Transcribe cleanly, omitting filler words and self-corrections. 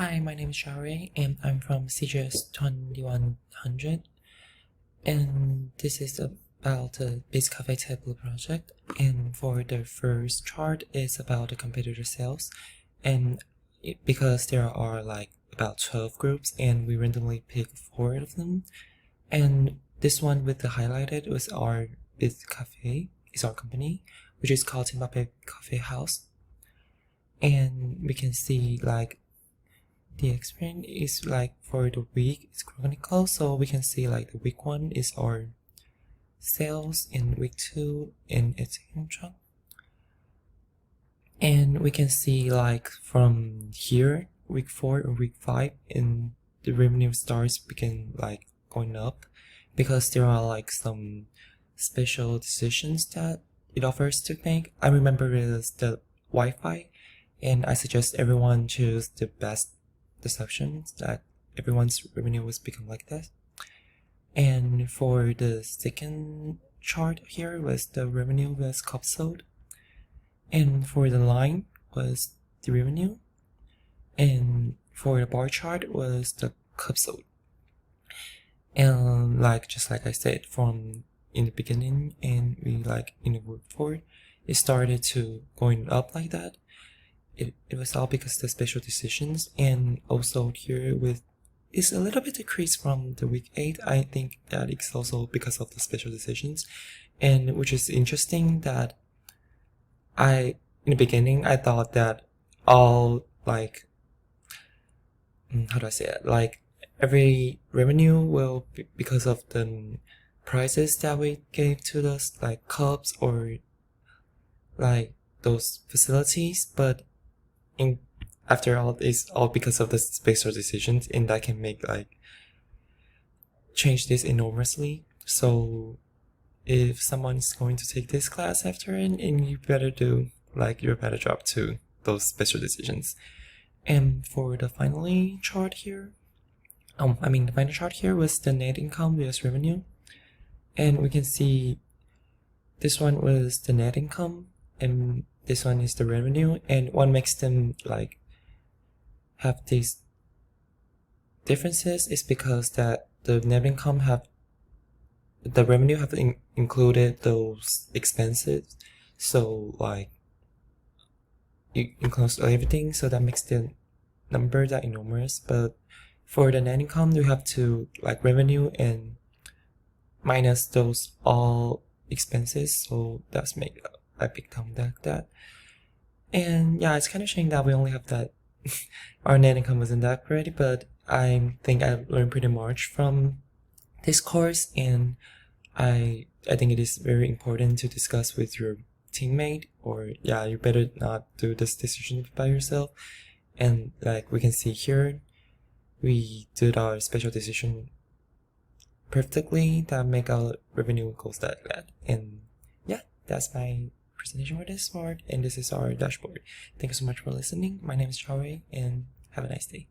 Hi, my name is Chia-Jui and I'm from CGS 2100, and this is about the Base Cafe Tableau project. And for the first chart is about the competitor sales, and because there are like about 12 groups and we randomly pick 4 of them, and this one with the highlighted was our Base Cafe, is our company, which is called Tableau Cafe House. And we can see like the experience is like for the week it's chronicle, so we can see like the week 1 is our sales, in week 2 in its intro, and we can see like from here week 4 or week 5 in the revenue starts begin like going up because there are like some special decisions that it offers to make. I remember it is the Wi-Fi, and I suggest everyone choose the best deceptions that everyone's revenue was become like that. And for the second chart here was the revenue was cup sold, and for the line was the revenue, and for the bar chart was the cup sold. And like just like I said from in the beginning, and we like in the report it started to going up like that. It was all because of the special decisions, and also here with is a little bit decreased from the week 8. I think that it's also because of the special decisions, and which is interesting that in the beginning I thought that all like how do I say it, like every revenue will be because of the prices that we gave to those like clubs or like those facilities, but after all, it's all because of the special decisions, and that can make like change this enormously. So if someone's going to take this class after it, and you better do like your better job to those special decisions. And for the finally chart here, the final chart here was the net income vs revenue, and we can see this one was the net income and this one is the revenue, and what makes them like have these differences is because that the net income have the revenue have included those expenses, so like it includes everything, so that makes the number that enormous. But for the net income you have to like revenue and minus those all expenses, so that's make a big time like that. And yeah, it's kind of shame that we only have that our net income wasn't that great, but I think I learned pretty much from this course, and I think it is very important to discuss with your teammate, or yeah, you better not do this decision by yourself. And like we can see here, we did our special decision perfectly that make our revenue goes like that. And yeah, that's my presentation for this part, and this is our dashboard. Thank you so much for listening. My name is Chia-Jui, and have a nice day.